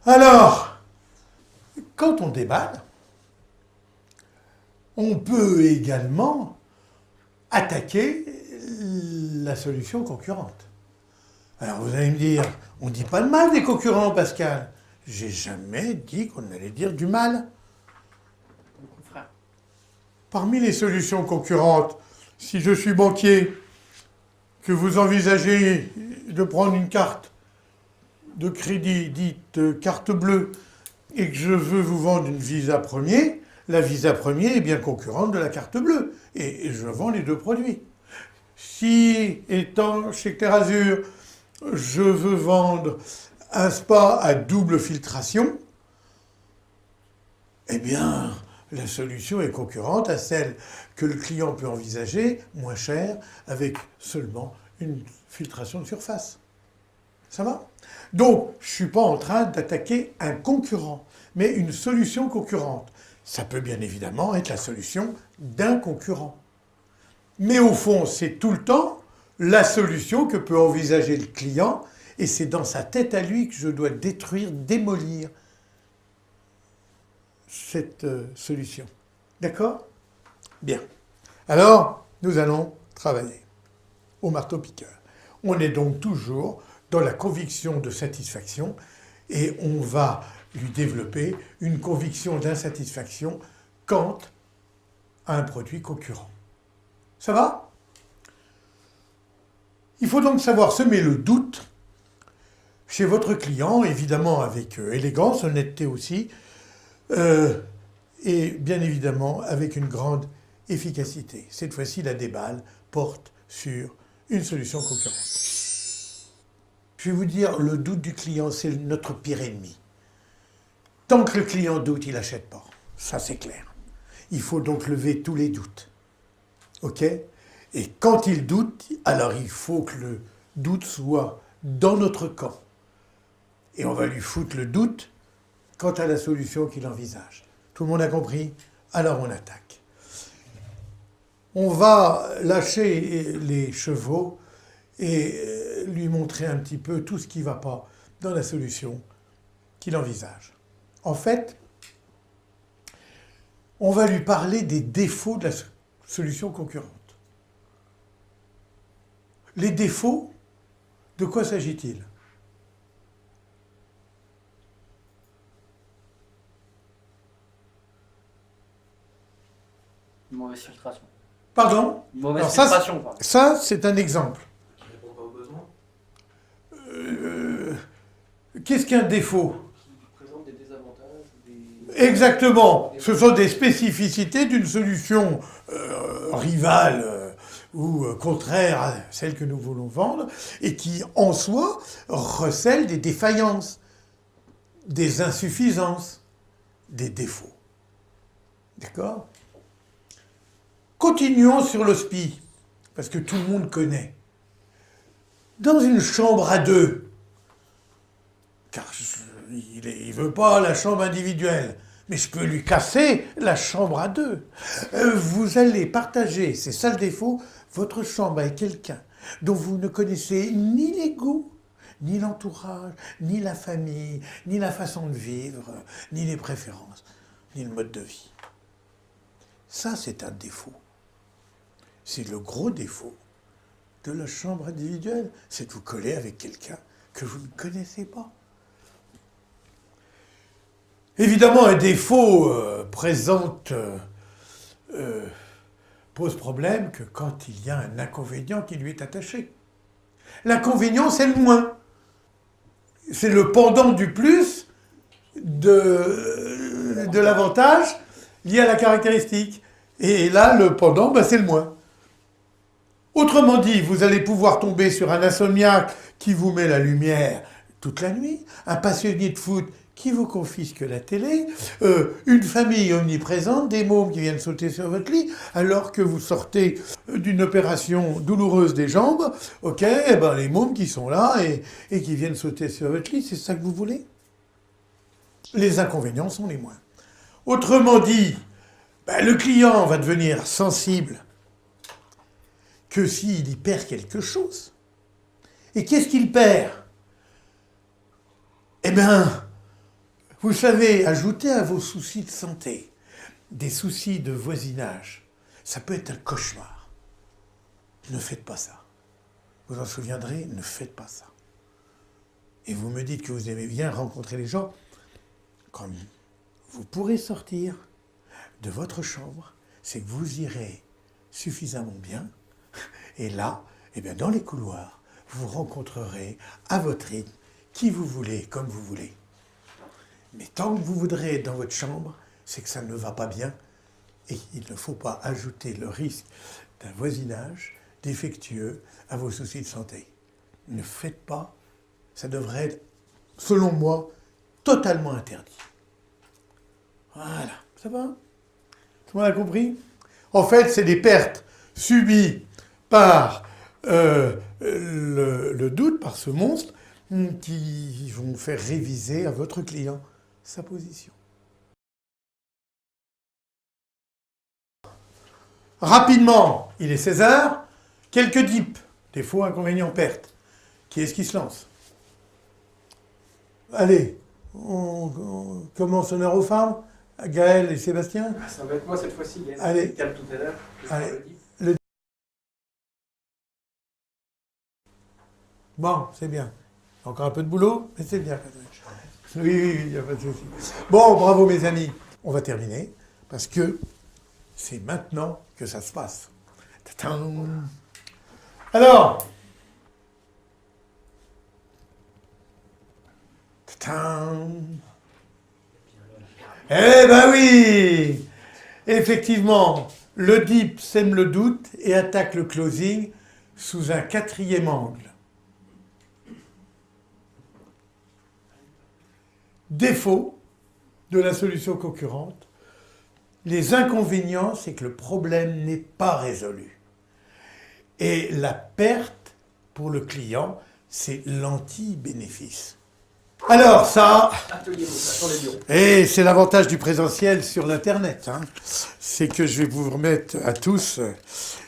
Alors, quand on déballe, on peut également attaquer la solution concurrente. Alors vous allez me dire, on ne dit pas de mal des concurrents, Pascal. J'ai jamais dit qu'on allait dire du mal. Parmi les solutions concurrentes, si je suis banquier, que vous envisagez de prendre une carte de crédit dite carte bleue et que je veux vous vendre une Visa Premier, la Visa Premier est bien concurrente de la carte bleue et je vends les deux produits. Si, étant chez Clair Azur, je veux vendre un spa à double filtration, eh bien, la solution est concurrente à celle que le client peut envisager, moins chère, avec seulement une filtration de surface. Ça va? Donc, je ne suis pas en train d'attaquer un concurrent, mais une solution concurrente. Ça peut bien évidemment être la solution d'un concurrent. Mais au fond, c'est tout le temps la solution que peut envisager le client, et c'est dans sa tête à lui que je dois détruire, démolir cette solution. D'accord? Bien. Alors, nous allons travailler au marteau-piqueur. On est donc toujours dans la conviction de satisfaction et on va lui développer une conviction d'insatisfaction quant à un produit concurrent. Ça va? Il faut donc savoir semer le doute chez votre client, évidemment avec élégance, honnêteté aussi, et bien évidemment avec une grande efficacité. Cette fois-ci, la déballe porte sur une solution concurrente. Je vais vous dire, le doute du client, c'est notre pire ennemi. Tant que le client doute, il n'achète pas. Ça, c'est clair. Il faut donc lever tous les doutes. OK? Et quand il doute, alors il faut que le doute soit dans notre camp. Et on va lui foutre le doute quant à la solution qu'il envisage. Tout le monde a compris? Alors on attaque. On va lâcher les chevaux et lui montrer un petit peu tout ce qui ne va pas dans la solution qu'il envisage. En fait, on va lui parler des défauts de la solution concurrente. Les défauts, de quoi s'agit-il? Une mauvaise filtration. Pardon? Une mauvaise Alors filtration, quoi. Ça, c'est un exemple. Qui ne répond pas aux besoins. Qu'est-ce qu'un défaut? Qui présente des désavantages. Exactement. Ce sont des spécificités d'une solution rivale ou contraire à celle que nous voulons vendre et qui, en soi, recèlent des défaillances, des insuffisances, des défauts. D'accord? Continuons sur le SPI, parce que tout le monde connaît. Dans une chambre à deux, car il ne veut pas la chambre individuelle, mais je peux lui casser la chambre à deux. Vous allez partager, c'est ça le défaut, votre chambre avec quelqu'un dont vous ne connaissez ni les goûts, ni l'entourage, ni la famille, ni la façon de vivre, ni les préférences, ni le mode de vie. Ça, c'est un défaut. C'est le gros défaut de la chambre individuelle, c'est de vous coller avec quelqu'un que vous ne connaissez pas. Évidemment, un défaut pose problème que quand il y a un inconvénient qui lui est attaché. L'inconvénient, c'est le moins. C'est le pendant du plus de l'avantage lié à la caractéristique. Et là, le pendant, c'est le moins. Autrement dit, vous allez pouvoir tomber sur un insomniaque qui vous met la lumière toute la nuit, un passionné de foot qui vous confisque la télé, une famille omniprésente, des mômes qui viennent sauter sur votre lit, alors que vous sortez d'une opération douloureuse des jambes, ok, les mômes qui sont là et qui viennent sauter sur votre lit, c'est ça que vous voulez? Les inconvénients sont les moins. Autrement dit, Ben, le client va devenir sensible que s'il y perd quelque chose. Et qu'est-ce qu'il perd? Eh bien, vous savez, ajouter à vos soucis de santé des soucis de voisinage, ça peut être un cauchemar. Ne faites pas ça. Vous en souviendrez, ne faites pas ça. Et vous me dites que vous aimez bien rencontrer les gens, quand vous pourrez sortir de votre chambre, c'est que vous irez suffisamment bien, et là, eh bien, dans les couloirs, vous rencontrerez à votre rythme qui vous voulez, comme vous voulez. Mais tant que vous voudrez être dans votre chambre, c'est que ça ne va pas bien, et il ne faut pas ajouter le risque d'un voisinage défectueux à vos soucis de santé. Ne faites pas, ça devrait être, selon moi, totalement interdit. Voilà, ça va? Tout le monde a compris? En fait, c'est des pertes subies par le doute, par ce monstre, qui vont faire réviser à votre client sa position. Rapidement, il est 16 heures, quelques dips, défauts, inconvénients, pertes. Qui est-ce qui se lance? Allez, on commence honneur aux femmes, Gaël et Sébastien. Ça va être moi cette fois-ci, Yann. Allez. Calme tout à l'heure. Allez. Le dit. Bon, c'est bien. Encore un peu de boulot, mais c'est bien. Oui, il n'y a pas de souci. Bon, bravo mes amis. On va terminer, parce que c'est maintenant que ça se passe. Ta-tam. Alors, ta-tam. Eh ben oui! Effectivement, le dip sème le doute et attaque le closing sous un quatrième angle. Défaut de la solution concurrente, les inconvénients, c'est que le problème n'est pas résolu. Et la perte pour le client, c'est l'anti-bénéfice. Alors ça, Atelier sur les bureaux. et c'est l'avantage du présentiel sur l'Internet, hein, c'est que je vais vous remettre à tous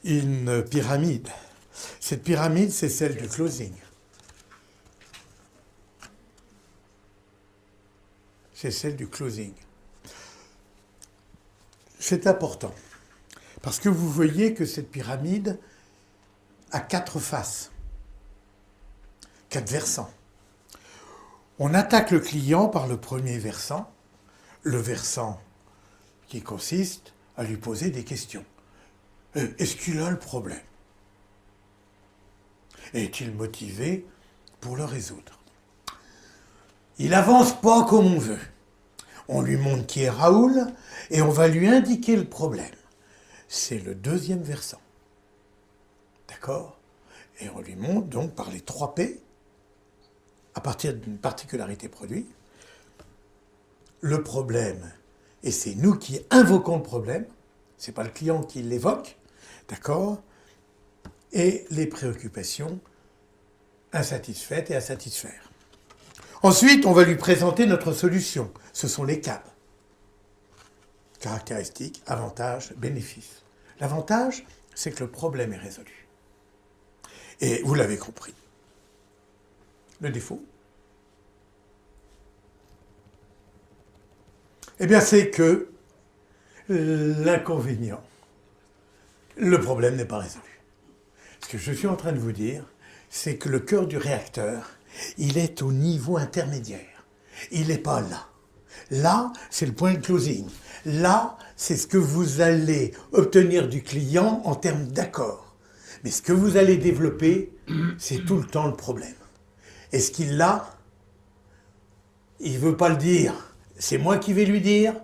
une pyramide. Cette pyramide, c'est celle du closing. C'est celle du closing. C'est important, parce que vous voyez que cette pyramide a 4 faces, 4 versants. On attaque le client par le premier versant, le versant qui consiste à lui poser des questions. Est-ce qu'il a le problème? Est-il motivé pour le résoudre? Il avance pas comme on veut. On lui montre qui est Raoul et on va lui indiquer le problème. C'est le deuxième versant. D'accord? Et on lui montre donc par les 3 P, à partir d'une particularité produit, le problème. Et c'est nous qui invoquons le problème, c'est pas le client qui l'évoque, d'accord? Et les préoccupations insatisfaites et à satisfaire. Ensuite, on va lui présenter notre solution. Ce sont les CAB. Caractéristiques, avantages, bénéfices. L'avantage, c'est que le problème est résolu. Et vous l'avez compris. Le défaut, eh bien, c'est que l'inconvénient, le problème n'est pas résolu. Ce que je suis en train de vous dire, c'est que le cœur du réacteur, il est au niveau intermédiaire. Il n'est pas là. Là, c'est le point de closing. Là, c'est ce que vous allez obtenir du client en termes d'accord. Mais ce que vous allez développer, c'est tout le temps le problème. Est-ce qu'il l'a? Il ne veut pas le dire. C'est moi qui vais lui dire.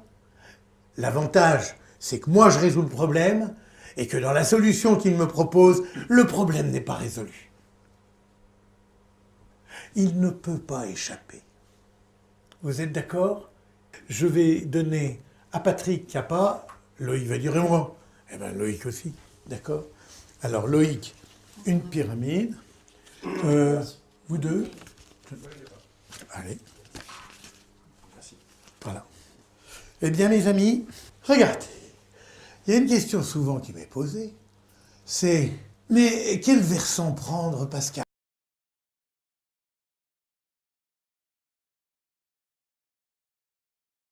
L'avantage, c'est que moi, je résous le problème et que dans la solution qu'il me propose, le problème n'est pas résolu. Il ne peut pas échapper. Vous êtes d'accord? Je vais donner à Patrick qui n'a pas, Loïc va dire et moi. Eh bien, Loïc aussi, d'accord? Alors, Loïc, une pyramide. Vous deux? Allez. Merci. Voilà. Eh bien, mes amis, regardez. Il y a une question souvent qui m'est posée, c'est « Mais quel versant prendre, Pascal ?»